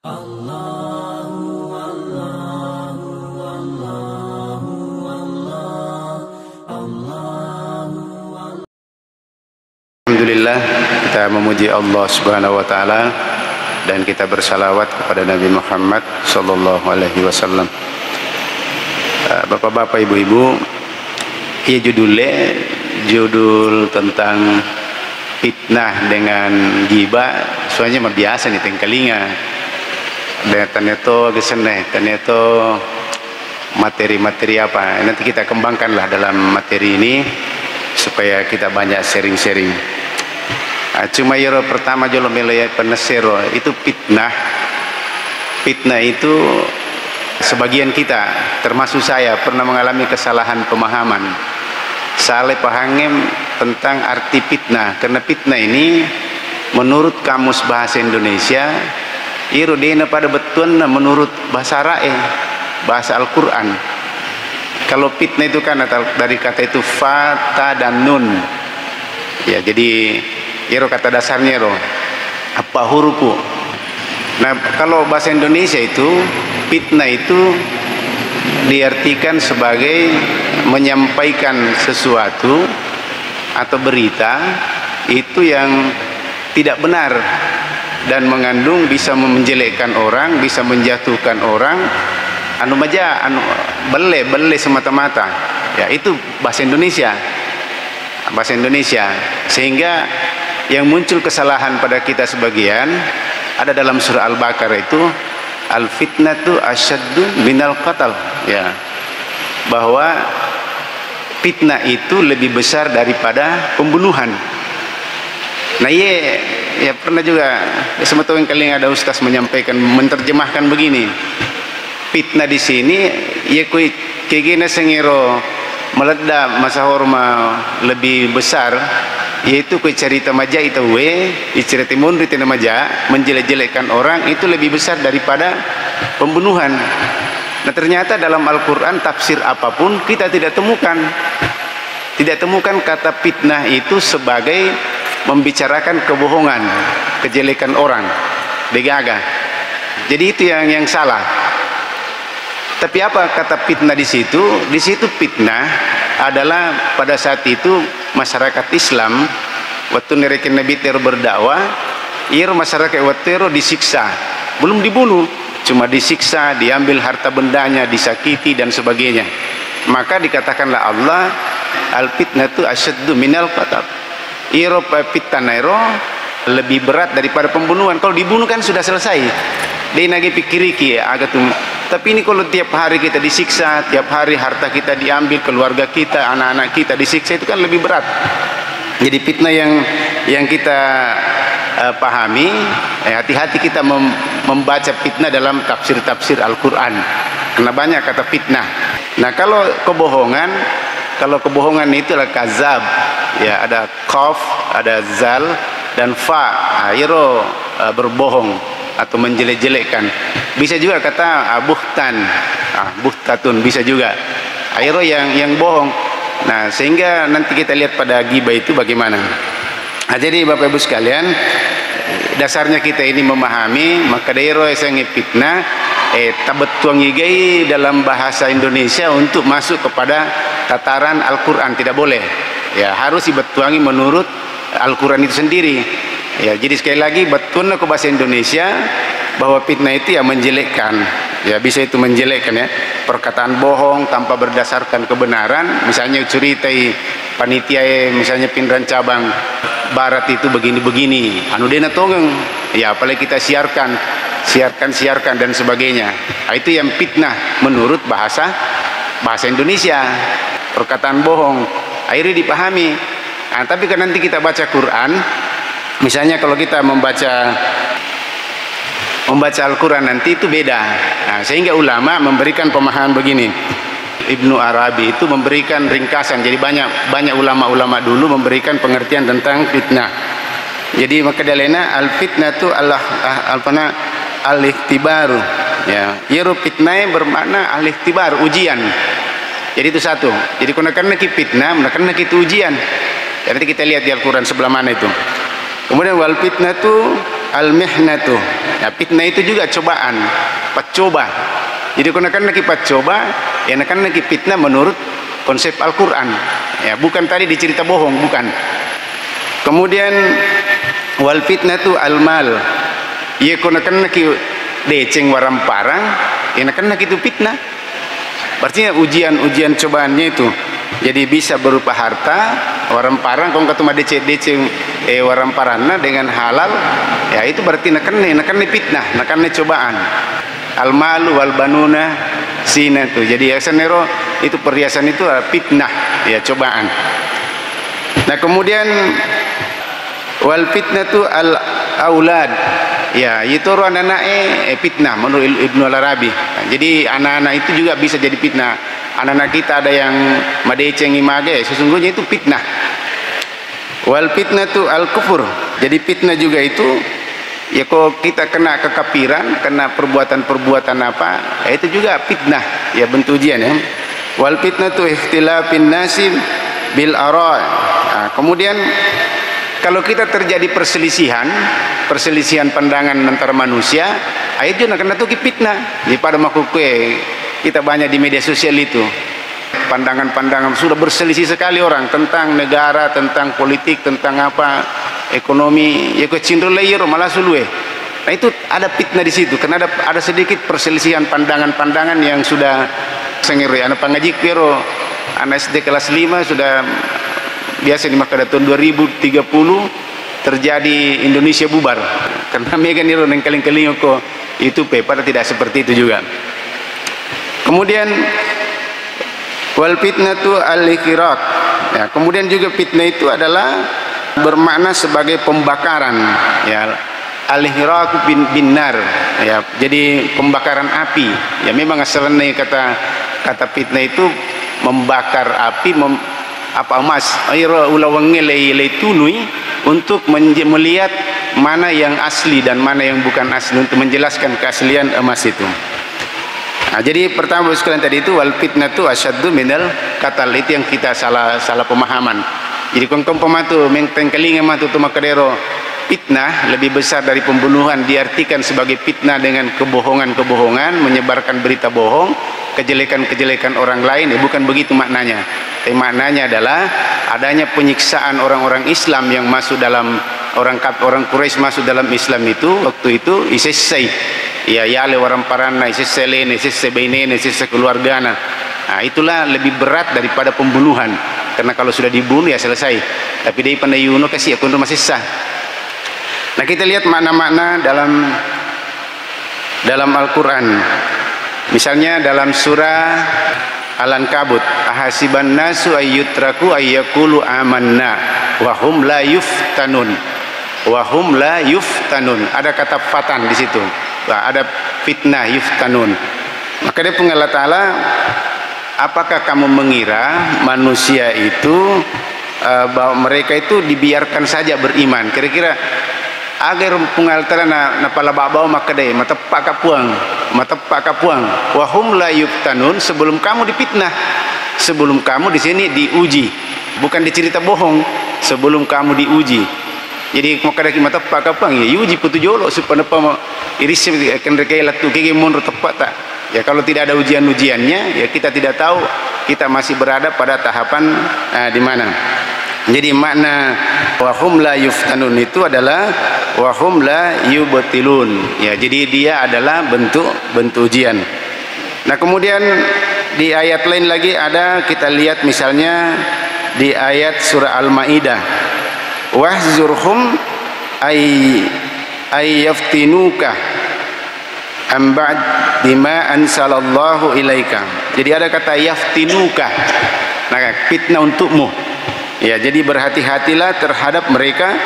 Alhamdulillah, kita memuji Allah Subhanahu wa taala dan kita bersalawat kepada Nabi Muhammad sallallahu alaihi wasallam. Bapak-bapak, ibu-ibu, ia judul tentang fitnah dengan ghibah. Soalnya mah biasa nih tengkalinga. Dan ternyata geseneh, ternyata materi-materi apa. Nanti kita kembangkanlah dalam materi ini supaya kita banyak sharing-sharing. Cuma yoro pertama jolo melayat penasero itu fitnah. Fitnah itu sebagian kita, termasuk saya, pernah mengalami kesalahan pemahaman. Salah paham tentang arti fitnah. Karena fitnah ini menurut Kamus Bahasa Indonesia, iro dena pada betulnya menurut bahasa Arae, bahasa Al-Quran. Kalau fitnah itu kan dari kata itu fa, ta, dan nun. Ya, jadi iro kata dasarnya ro apa hurufku. Nah, kalau bahasa Indonesia itu fitnah itu diartikan sebagai menyampaikan sesuatu atau berita itu yang tidak benar dan mengandung bisa menjelekkan orang, bisa menjatuhkan orang, bele semata-mata. Ya, itu bahasa Indonesia. Bahasa Indonesia. Sehingga yang muncul kesalahan pada kita sebagian ada dalam surah Al-Baqarah itu al-fitnatu asyaddu minal qatal, ya, bahwa fitnah itu lebih besar daripada pembunuhan. Nah, ya pernah juga ya, semeton kali ada ustaz menyampaikan, menerjemahkan begini, fitnah di sini ya kegena sengiro meledak masa horma lebih besar, yaitu cerita maja itu cerita mundur itu maja menjelek-jelekkan orang itu lebih besar daripada pembunuhan. Nah, ternyata dalam Al-Quran tafsir apapun kita tidak temukan kata fitnah itu sebagai membicarakan kebohongan, kejelekan orang, begaga. Jadi itu yang salah. Tapi apa kata fitnah di situ? Di situ fitnah adalah pada saat itu masyarakat Islam waktu nerekin Nabi Tero berdakwah, masyarakat Watero disiksa, belum dibunuh, cuma disiksa, diambil harta bendanya, disakiti dan sebagainya. Maka dikatakanlah Allah, al-fitnatu asyaddu minal qatal. Fitnah lebih berat daripada pembunuhan. Kalau dibunuh kan sudah selesai. Dia nagi pikiriki agak tuh. Tapi ini kalau tiap hari kita disiksa, tiap hari harta kita diambil, keluarga kita, anak-anak kita disiksa, itu kan lebih berat. Jadi fitnah yang kita pahami, hati-hati kita membaca fitnah dalam tafsir Al-Quran, karena banyak kata fitnah. Nah, kalau kebohongan itu adalah kazab, ya, ada qaf, ada zal dan fa, berbohong atau menjelek-jelekkan. Bisa juga kata buhtan, buhtatun, bisa juga yang bohong. Nah, sehingga nanti kita lihat pada ghibah itu bagaimana. Nah, jadi Bapak Ibu sekalian, dasarnya kita ini memahami maka dairo yang fitnah tabetuang igai dalam bahasa Indonesia untuk masuk kepada tataran Al-Quran tidak boleh. Ya, harus dibetuangi menurut Al-Quran itu sendiri. Ya, jadi sekali lagi betulnya ke bahasa Indonesia bahwa fitnah itu ya menjelekkan, ya bisa itu menjelekkan, ya, perkataan bohong tanpa berdasarkan kebenaran. Misalnya curitai panitia misalnya pimpinan cabang barat itu begini-begini, anu dena tongeng, ya apalagi kita siarkan dan sebagainya. Nah, itu yang fitnah menurut bahasa Indonesia, perkataan bohong. Akhirnya dipahami. Nah, tapi kan nanti kita baca Quran, misalnya kalau kita membaca Al-Quran nanti itu beda. Nah, sehingga ulama memberikan pemahaman begini. Ibnu Arabi itu memberikan ringkasan. Jadi banyak ulama-ulama dulu memberikan pengertian tentang fitnah. Jadi maka dalena al-fitnah itu al-ikhtibaru. Ya, yaitu fitnah bermakna al-ikhtibar, ujian. Jadi itu satu. Jadi karena fitnah, karena itu ujian. Nanti kita lihat di Al-Quran sebelah mana itu. Kemudian wal fitnah itu al-mihnatu. Ya, fitnah itu juga cobaan, pacoba. Jadi kan lagi pacoba, ya kan lagi fitnah menurut konsep Al-Qur'an. Ya, bukan tadi dicerita bohong, bukan. Kemudian wal fitnatu al-mal. Ya kan lagi deceng waram parang, ya kan lagi itu fitnah. Berarti ujian cobaannya itu. Jadi bisa berupa harta, waram parang kong ketemu deceng waram parana dengan halal, ya itu berarti nakan fitnah, nakan cobaan. Al-malu wal banuna sina tuh. Jadi yasanero itu perhiasan itu fitnah, ya cobaan. Nah, kemudian wal fitnatu al aulad. Ya, itu anak-anak fitnah menurut Ibnu Al-Arabi. Nah, jadi anak-anak itu juga bisa jadi fitnah. Anak-anak kita ada yang madeceng image, sesungguhnya itu fitnah. Wal fitnatu al kufur. Jadi fitnah juga itu ya kalau kita kena kekafiran, kena perbuatan-perbuatan apa, ya itu juga fitnah, ya bentuk ujian ya. Wal fitnatu ikhtilafin nasib bil ara'. Nah, kemudian kalau kita terjadi perselisihan pandangan antara manusia, itu kena tuh fitnah. Jadi pada makukue kita banyak di media sosial itu pandangan-pandangan sudah berselisih sekali orang tentang negara, tentang politik, tentang apa ekonomi, ya kecenderung layer malah sulue. Nah, itu ada fitnah di situ karena ada sedikit perselisihan pandangan-pandangan yang sudah sengeri. Anak pengajik pero anak SD kelas 5 sudah biasa di Makkah tahun 2030 terjadi Indonesia bubar karena megan itu yang kaling-kaling kok itu pada tidak seperti itu juga. Kemudian wal fitnatu al-ikhtiraq. Ya, kemudian juga fitnah itu adalah bermakna sebagai pembakaran, ya. Al-ihraq bin nar, ya. Jadi pembakaran api. Ya, memang asalnya kata fitnah itu membakar api, emas tunui untuk melihat mana yang asli dan mana yang bukan asli, untuk menjelaskan keaslian emas itu. Nah, jadi pertama sekalian tadi itu wal fitnatu asyaddu minal qatal, itu yang kita salah pemahaman. Jadi kongkong pematu mengtengkelinga matu tu makadero fitnah lebih besar dari pembunuhan diartikan sebagai fitnah dengan kebohongan-kebohongan, menyebarkan berita bohong, kejelekan-kejelekan orang lain. Ya, bukan begitu maknanya. Tapi maknanya adalah adanya penyiksaan orang-orang Islam yang masuk dalam orang Quraisy masuk dalam Islam itu waktu itu isesai. Ya yale orang parana iseselen isesebenen keluargana. Nah, itulah lebih berat daripada pembunuhan. Karena kalau sudah dibunuh ya selesai. Tapi dari pandayuno kasih aku masih sah. Nah, kita lihat makna-makna dalam Al-Qur'an. Misalnya dalam surah Al-Ankabut, ahasiban nasu ayyutraku ayyakulu amanna wa hum la yuftanun. Wa hum la yuftanun. Ada kata fatan di situ. Ada fitnah yuftanun. Maka dia Allah Ta'ala, apakah kamu mengira manusia itu bahwa mereka itu dibiarkan saja beriman? Kira-kira agar pengaltara na palababau maka deh matepak kapuang wahum la yuftanun, sebelum kamu dipitnah, sebelum kamu di sini diuji, bukan dicerita bohong, sebelum kamu diuji. Jadi maka dah matepak kapuang ya uji putu jolo supaya apa iris akan rekailat tu kege mundur tepat tak. Ya, kalau tidak ada ujian-ujiannya, ya kita tidak tahu kita masih berada pada tahapan di mana. Jadi makna wahum la yuftanun itu adalah wahum la yubtilun. Ya, jadi dia adalah bentuk ujian. Nah, kemudian di ayat lain lagi ada, kita lihat misalnya di ayat surah Al-Maidah. Wahzurhum ay yaftinuka am ba'd bima ansalallahu ilaika. Jadi ada kata yaftinuka. Nah, fitnah untukmu. Ya, jadi berhati-hatilah terhadap mereka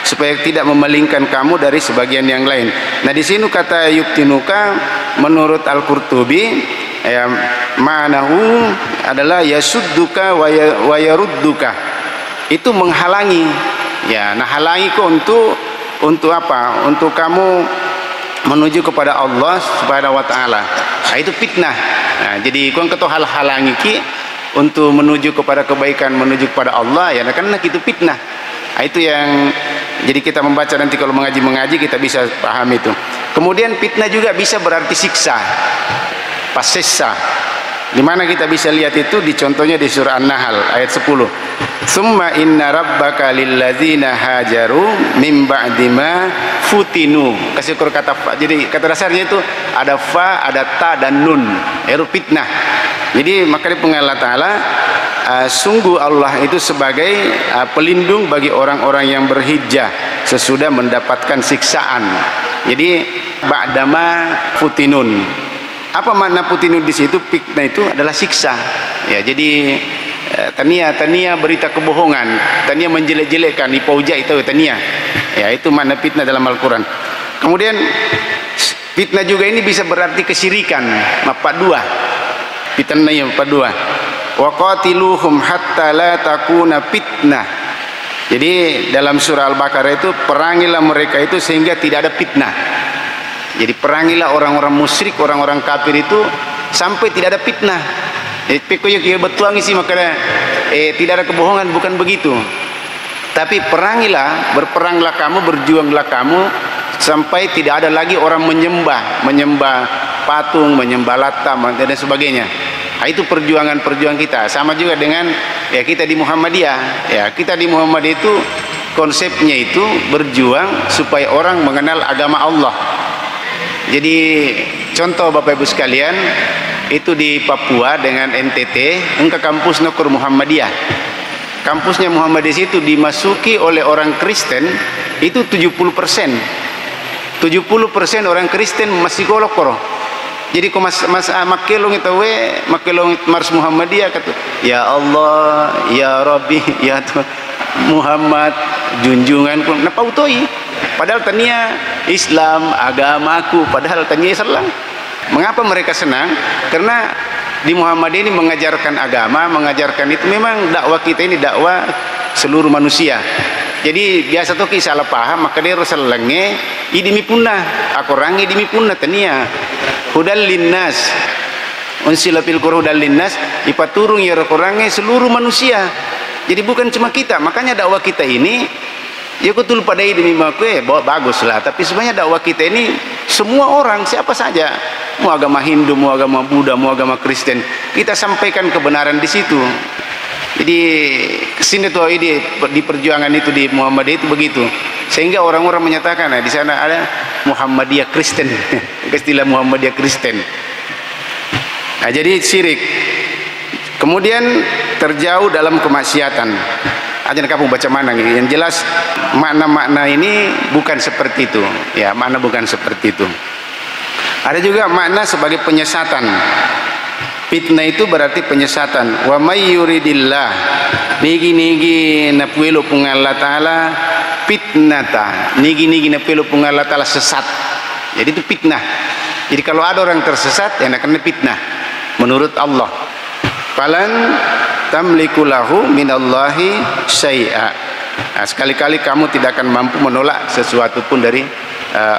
supaya tidak memalingkan kamu dari sebagian yang lain. Nah, di sini kata yuftinuka menurut Al-Qurtubi ya ma'nahu adalah yasudduka wa yarudduka. Itu menghalangi. Ya, nah halangi kok untuk apa? Untuk kamu menuju kepada Allah Subhanahu wa taala. Nah, itu fitnah. Nah, jadi kau keto halangi ki untuk menuju kepada kebaikan, menuju kepada Allah, ya karena itu fitnah. Nah, itu Jadi kita membaca nanti kalau mengaji kita bisa paham itu. Kemudian fitnah juga bisa berarti siksa, pasessa. Di mana kita bisa lihat itu di contohnya di surah An-Nahl ayat 10. Summa inna rabbaka lilladzina hajaru min ba'di ma futinu. Kasih ukur kata fa. Jadi kata dasarnya itu ada fa, ada ta dan nun. Itu fitnah. Jadi maka di Allah Ta'ala sungguh Allah itu sebagai pelindung bagi orang-orang yang berhijrah sesudah mendapatkan siksaan. Jadi ba'dama futinun. Apa makna futinun di situ? Fitnah itu adalah siksa. Ya, jadi tania berita kebohongan, tania menjelek-jelekkan, ipauja itu tania. Ya, itu makna fitnah dalam Al-Qur'an. Kemudian fitnah juga ini bisa berarti kesyirikan, mapak dua. Fitnah yang mapak dua. Wa qatiluhum hatta la takuna fitnah. Jadi dalam surah Al-Baqarah itu perangilah mereka itu sehingga tidak ada fitnah. Jadi perangilah orang-orang musyrik, orang-orang kafir itu sampai tidak ada fitnah. Jadi pekoyok ya betuang isi makanya tidak ada kebohongan, bukan begitu. Tapi perangilah, berperanglah kamu, berjuanglah kamu sampai tidak ada lagi orang menyembah patung, menyembah Lata dan sebagainya. Nah, itu perjuangan kita. Sama juga dengan ya kita di Muhammadiyah. Ya, kita di Muhammadiyah itu konsepnya itu berjuang supaya orang mengenal agama Allah. Jadi contoh Bapak Ibu sekalian, itu di Papua dengan NTT, ke kampus Nukur Muhammadiyah. Kampusnya Muhammadiyah itu dimasuki oleh orang Kristen itu 70%. 70% orang Kristen masih golok-golok. Jadi kok mas makelong itu makelong Mars Muhammadiyah kata, ya Allah, ya Rabbi, ya Tuhan Muhammad junjunganku napautoi. Padahal tania Islam agamaku, padahal tania Islam. Mengapa mereka senang? Karena di Muhammadiyah ini mengajarkan agama, mengajarkan itu memang dakwah kita ini dakwah seluruh manusia. Jadi biasa tuh salah paham maka dia rasa lenge idimi punah aku rangi idimi punah tania hudal linnas unsila fil qur'an hudal linnas ipaturung ya rangi seluruh manusia. Jadi bukan cuma kita, makanya dakwah kita ini ya kutul pada idimi makwe bagus lah, tapi sebenarnya dakwah kita ini semua orang, siapa saja, mau agama Hindu, mau agama Buddha, mau agama Kristen, kita sampaikan kebenaran di situ. Jadi kesini tuh di perjuangan itu di Muhammadiyah itu begitu, sehingga orang-orang menyatakan di sana ada Muhammadiyah Kristen, istilah Muhammadiyah Kristen. Nah, jadi syirik, kemudian terjauh dalam kemaksiatan. Aja kamu baca mana nih? Yang jelas makna-makna ini bukan seperti itu, ya makna bukan seperti itu. Ada juga makna sebagai penyesatan. Fitnah itu berarti penyesatan. Wa may yuridillah nigi napuelo pung Allah Ta'ala fitnata. Nigi napuelo pung Allah Ta'ala sesat. Jadi itu fitnah. Jadi kalau ada orang tersesat ya kena fitnah menurut Allah. Falan tamliku lahu minallahi syai'a. Nah, sekali-kali kamu tidak akan mampu menolak sesuatu pun dari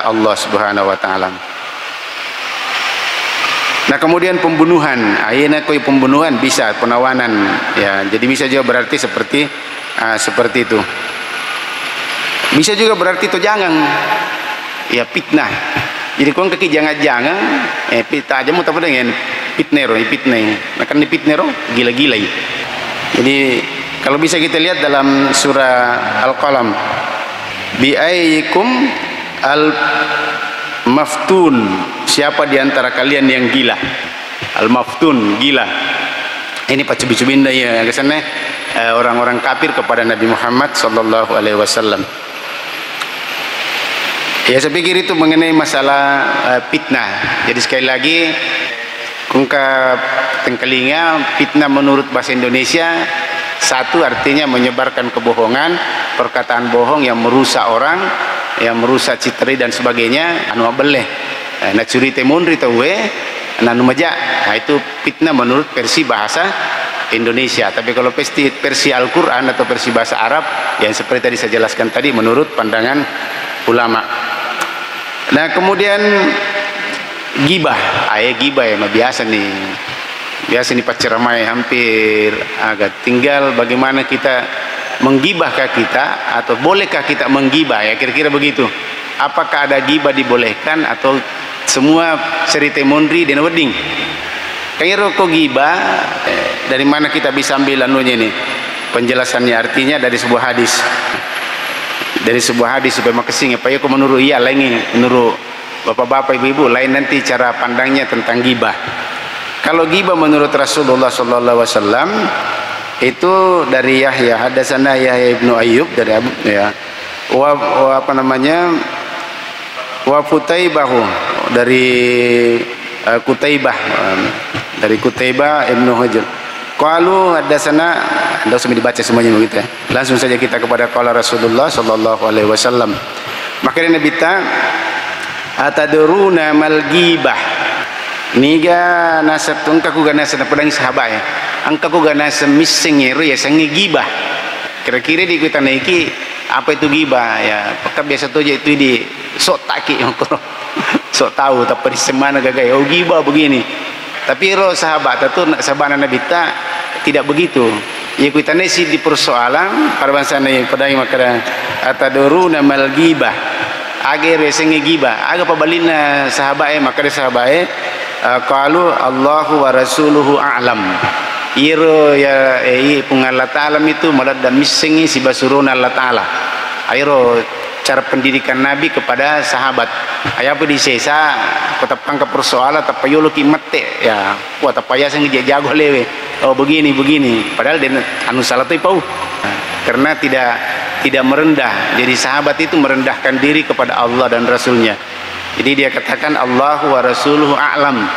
Allah Subhanahu wa taala. Nah, kemudian pembunuhan, ayeuna koi pembunuhan bisa penawanan ya. Jadi bisa juga berarti seperti itu. Bisa juga berarti tojangan. Ya fitnah. Jadi kau kaki jangan-jangan pita aja mau tahu dengan fitnero, nah kan fitnero gila-gila. Jadi kalau bisa kita lihat dalam surah Al-Qalam, bi ayyikum al-maftun, siapa di antara kalian yang gila? Al-maftun, gila. Ini pacu-pacubinda ya kesana orang-orang kafir kepada Nabi Muhammad sallallahu alaihi wasallam. Ya saya pikir itu mengenai masalah fitnah. Jadi sekali lagi kungkap tengkelinga fitnah menurut bahasa Indonesia, satu artinya menyebarkan kebohongan, perkataan bohong yang merusak orang, yang merusak citra dan sebagainya. Anu boleh na curi temun ritawe nanu maja. Nah itu fitnah menurut versi bahasa Indonesia. Tapi kalau versi Al-Qur'an atau versi bahasa Arab yang seperti tadi saya jelaskan tadi menurut pandangan ulama. Nah, kemudian gibah, gibah ya biasa nih pacaramai hampir agak tinggal bagaimana kita menggibahkah kita atau bolehkah kita menggibah, ya kira-kira begitu. Apakah ada gibah dibolehkan atau semua cerita mondri dan wedding? Kayak kok gibah, dari mana kita bisa ambil anunya ini? Penjelasannya artinya dari sebuah hadis. Dari sebuah hadis supaya makasih apa ya kok menurut lain menurut bapak-bapak ibu-ibu lain nanti cara pandangnya tentang gibah. Kalau gibah menurut Rasulullah sallallahu alaihi wasallam itu dari Yahya, hadatsana Yahya ibnu Ayyub dari Abu ya. Wa Qutaibahu dari Qutaibah dari Qutaibah ibnu Hujr. Qalu hadatsana, enggak usah dibaca semuanya begitu ya. Langsung saja kita kepada qala Rasulullah sallallahu alaihi wasallam. Maka Nabi ta atadruna mal ghibah. Niga nasatun ka ku ganas na pedang sahabat ya. Angka ku ganas missing ya sangi gibah. Kira-kira di kita naiki apa itu gibah ya. Pakai biasa tu je itu di sok taki sok tahu tapi di semana gagai oh gibah begini. Tapi roh sahabat itu sahabat Nabi ta tidak begitu. Ya kita nasi di persoalan pada bangsa ni pedang maka atadruna mal ghibah. Age resengi gibah. Aga pabalina sahabat maka sahabat qalu Allahu wa rasuluhu a'lam. Iro ya Allah Ta'ala itu malada misengi si basuruna Allah Ta'ala. Airo cara pendidikan Nabi kepada sahabat. Ayapu di sesa kota pangka persoalan tapayolo ki mate ya. Kuat tapaya sang jago lewe. Oh begini. Padahal dia anu salah tu pau. Karena tidak merendah. Jadi sahabat itu merendahkan diri kepada Allah dan Rasulnya. Jadi dia katakan Allahu wa rasuluhu a'lam.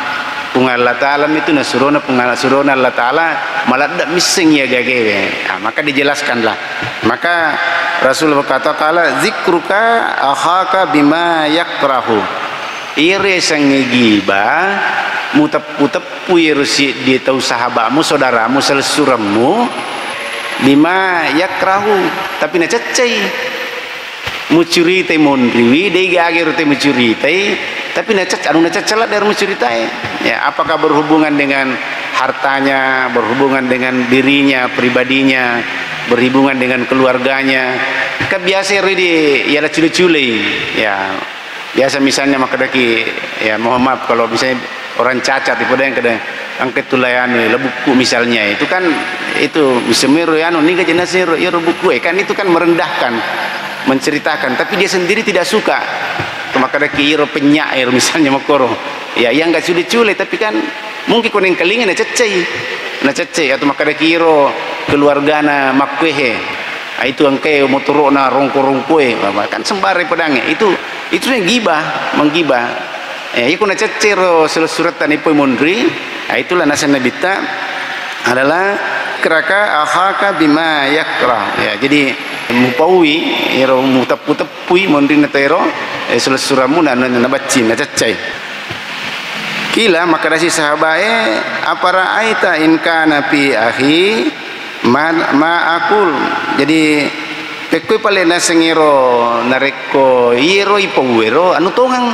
Pungal Allah Ta'ala itu nasuruna Allah Ta'ala malah tidak mising ya gagewe. Maka dijelaskanlah. Maka Rasul berkata kala zikruka akhaka bima yakrahu. Ire sangi giba mutep-mutep irsi dia tahu sahabatmu saudaramu selesuramu bima yakrahu tapi na cecai mucuritai mondriwi dega agir te mucuritai tapi na cecala dari mucuritai ya. Apakah berhubungan dengan hartanya, berhubungan dengan dirinya pribadinya, berhubungan dengan keluarganya? Kebiasa ridi ya la culi-culi ya. Biasa misalnya makadaki ya mohon maaf kalau misalnya orang cacat itu yang kadang angkat tulayani lebuku misalnya itu kan itu misalnya anu ni ka jenazah ya buku kan itu kan merendahkan menceritakan tapi dia sendiri tidak suka makadaki iro penyair misalnya makoro ya yang enggak sulit-sulit tapi kan mungkin kuning kelingan na cecei atau makadaki iro keluargana makwehe itu angke motorona rongko-rongkoe kan sembari pedangnya itu yang gibah menggibah ya iku na cecero suratan ipo mondri itulah nasan Nabi ta adalah keraka ahaka bima yakrah ya. Jadi mupawi iro mutap-mutapui mondri na tero sulasuramu na nabacin na cecai kila maka dasi sahabae apara aita in kana fi akhi ma akul. Jadi pekoi pale na sengiro nareko iro ipawero anu tongang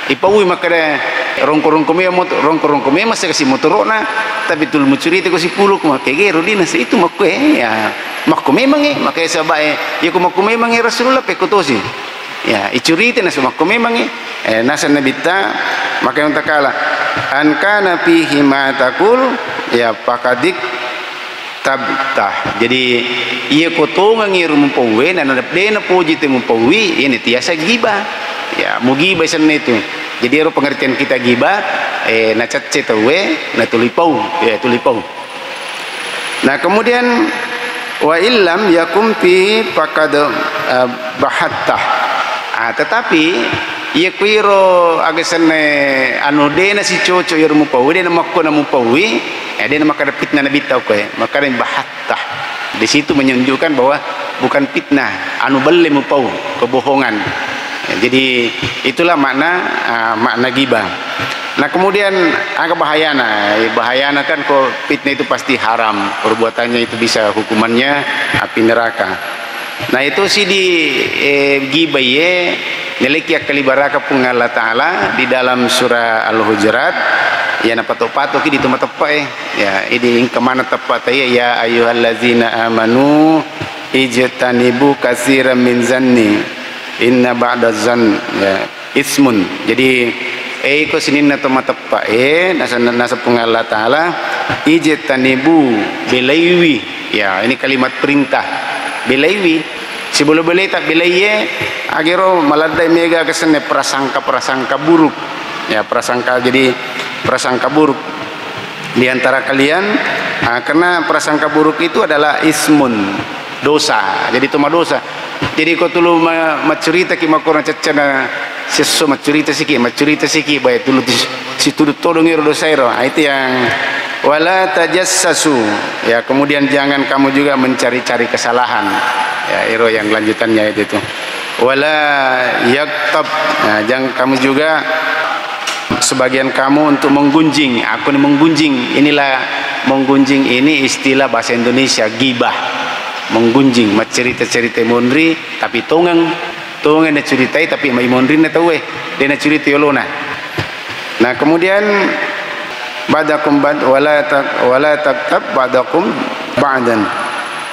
ipawi makada rongko-rongko me masih kasih motorona tapi tul mucuri itu kasih puluk makegero dinas itu makwe ya makko memang makaya sabae ya ko makko memang Rasulullah pekotosi ya icurite na makko memang nasa nabita maka yang takala an kana fihi ma taqul ya pakadik tabtah. Jadi ia kotongan ngir mumpawi na nadapdena puji te mumpawi ini tiasa gibah ya mugibah sana itu. Jadi ero pengertian kita gibah na cacce tawe na tulipau ya tulipau. Nah kemudian wa illam yakum fi faqad bahattah. Tetapi ia kuiro agasane anu dena si coco yer mumpawi dena makko na mumpawi dia makada fitnah Nabi tahu maka yang bahattah di situ menunjukkan bahwa bukan fitnah anu beli mupau kebohongan ya, jadi itulah makna gibah. Nah kemudian agak bahayana kan kok fitnah itu pasti haram perbuatannya itu bisa hukumannya api neraka. Nah itu sih di gibah ye nilai kalibaraka pun Allah Ta'ala di dalam surah Al-Hujurat ya na patok-patok di tempat tepat ya ini kemana tepat ya ayyuhallazina amanu ijtanibu katsiran min zanni inna ba'da zan ya ismun. Jadi ko sinin na tempat tepat nasa Allah taala ijtanibu bilaiwi ya ini kalimat perintah bilaiwi sebelum belai tak bilaiye agero maladai mega kesene prasangka buruk ya prasangka. Jadi prasangka buruk di antara kalian karena prasangka buruk itu adalah ismun dosa. Jadi itu dosa. Jadi kau tulu macerita ki makorang cecana sesu macerita siki baik dulu si tuduh tolong iro dosa iro itu yang wala tajassasu ya. Kemudian jangan kamu juga mencari-cari kesalahan ya iro yang lanjutannya itu wala yaktab nah, jangan kamu juga sebagian kamu untuk menggunjing. Aku ini menggunjing, inilah menggunjing ini istilah bahasa Indonesia gibah. Menggunjing cerita-cerita mondri tapi tongang na ceritai tapi mai mondri na tahu dia na cerita yolona. Nah kemudian ba'dakum wala taktab ba'dakum ba'dan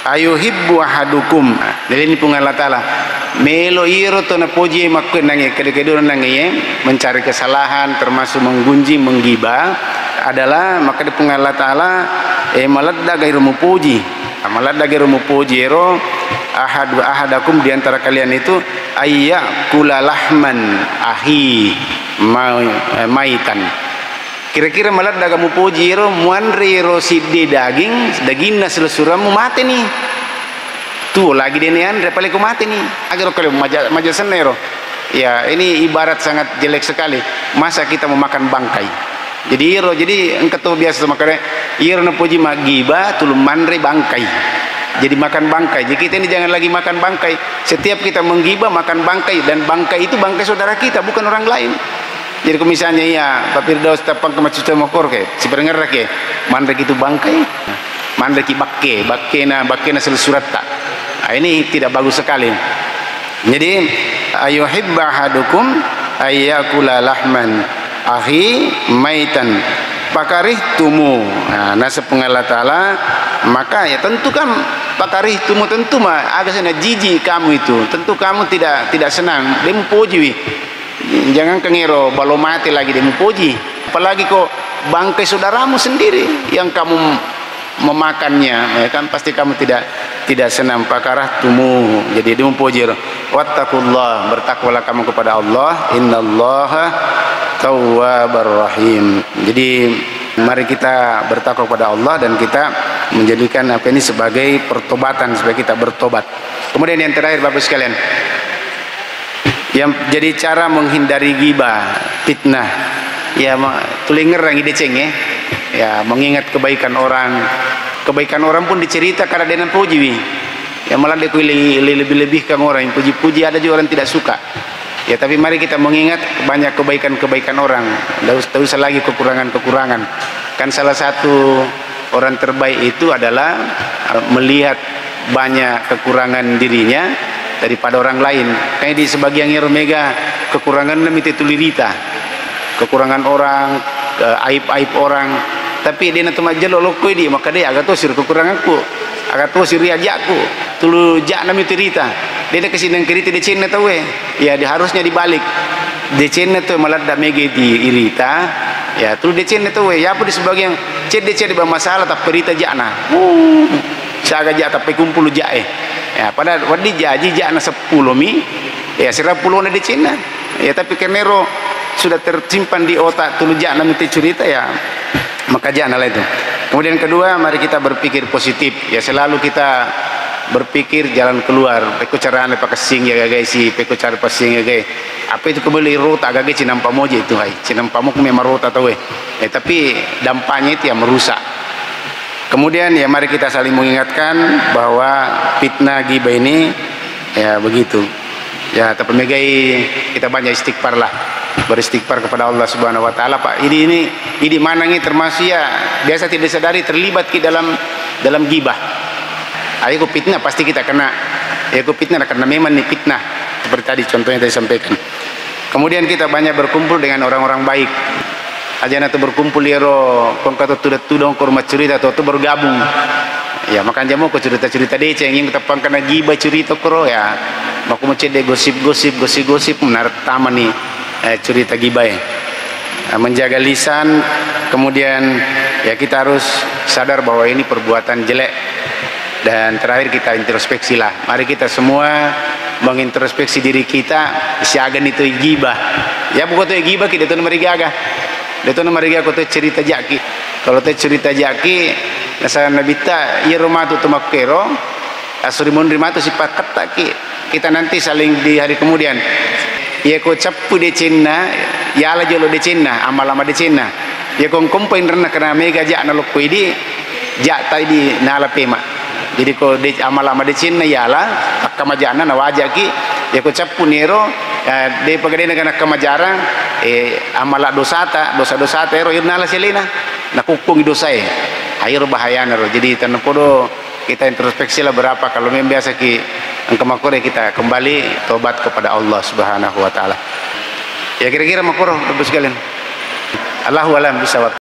ayuhibbu ahadukum. Jadi ini pun Allah taala melo iro to na poji makku nange kede-kede nange mencari kesalahan termasuk menggunjing menggibah adalah maka di pun Allah taala maladda gairu mupuji maladda gairu mupuji ro ahadakum di antara kalian itu ayyakula lahman ahi maitan. Kira-kira maladda kamu puji ro muanri ro sidde dagingna selesuramu mati nih tuh lagi denian repale ku mati nih agar kalau maja senero ya ini ibarat sangat jelek sekali. Masa kita mau makan bangkai jadi engkau tahu biasa makanya iro na puji magiba tulum manre bangkai jadi makan bangkai. Jadi kita ini jangan lagi makan bangkai. Setiap kita menggibah makan bangkai dan bangkai itu bangkai saudara kita bukan orang lain. Jadi kalau misalnya ya Pak Firdaus tapang ke macuca mokor ke si pendengar ke mandek itu bangkai mandek bakke na selsurat tak. Nah, ini tidak bagus sekali. Jadi ayuhibba ahadukum ayyakula lahman ahi maitan pakarihtumu. Nah nasab Allah taala maka ya tentu kan pakarihtumu tentu mah agak sana jijik kamu itu tentu kamu tidak senang dia puji. Jangan kengiro balu mati lagi dia puji apalagi kok bangkai saudaramu sendiri yang kamu memakannya ya kan pasti kamu tidak senang. Pakarah tumu jadi dia memuji wattaqullah bertakwalah kamu kepada Allah innallaha tawwabar rahim. Jadi mari kita bertakwa kepada Allah dan kita menjadikan apa ini sebagai pertobatan supaya kita bertobat. Kemudian yang terakhir Bapak sekalian yang jadi cara menghindari ghibah fitnah ya tulinger yang ideceng ya mengingat kebaikan orang pun dicerita karena dengan puji ya malah dia lebih-lebihkan orang yang puji-puji ada juga orang tidak suka ya tapi mari kita mengingat banyak kebaikan orang tidak usah lagi kekurangan kan salah satu orang terbaik itu adalah melihat banyak kekurangan dirinya daripada orang lain. Kayak di sebagian mega kekurangan itu tulirita kekurangan orang aib orang tapi dia nanti majelo lokoi dia maka dia agak tosir kekuranganku agak tosir riajakku tulu jak nami cerita dia nak kesini kerita di Cina tahu ya dia harusnya dibalik di Cina tuh malah dah mega di irita ya tulu di Cina tahu ya apa di sebagian ced bermasalah tapi perita jakna saya jak tapi kumpul jak ya pada wadi jaji jakna 10 mi ya 10 na di Cina ya tapi kenero sudah tersimpan di otak tulu jak nami cerita ya maka janganlah itu. Kemudian kedua mari kita berpikir positif ya selalu kita berpikir jalan keluar peko carane pakai sing ya guys si peko cara pasing ya guys apa itu kembali rota agak cinampa moje itu hai cinampa mo memang rota tahu tapi dampaknya itu yang merusak. Kemudian ya mari kita saling mengingatkan bahwa fitnah ghibah ini ya begitu ya tapi megai kita banyak istighfar lah beristighfar kepada Allah Subhanahu wa taala Pak ini mana ini termasuk ya biasa tidak sadari terlibat di dalam ghibah. Ayo fitnah pasti kita kena ya fitnah karena memang ini fitnah seperti tadi contohnya tadi sampaikan. Kemudian kita banyak berkumpul dengan orang-orang baik ajana tu berkumpul ero kongkato tudong ke rumah cerita tu bergabung ya makan jamu ko cerita-cerita dece yang tapang kana giba cerita koro ya maku mencede gosip menarik taman nih cerita giba ya menjaga lisan kemudian ya kita harus sadar bahwa ini perbuatan jelek dan terakhir kita introspeksi lah mari kita semua mengintrospeksi diri kita siagan itu gibah ya bukan itu gibah kita tuh marigaga itu marigaga ko cerita jaki kalau tu cerita jaki nasa nabita iya rumah tu makero asuri mun rumah tu sipat taki kita nanti saling di hari kemudian iya ko capu de Cina ya ala jolo de Cina amal-amal de Cina ya ko kompoin rena kana mega jak na lokko idi jak tai di nala pema jadi ko de amal-amal de Cina ya ala kamajana na wajaki ya ko capu nero de pagade kana kamajarang amala dosa ero irna la selina nakukung dosai air bahaya naro jadi tanpa podo kita introspeksi lah berapa kalau memang biasa ki angkamakore kita kembali tobat kepada Allah Subhanahu wa taala ya kira-kira makoro Bapak sekalian Allahu alam bisawab.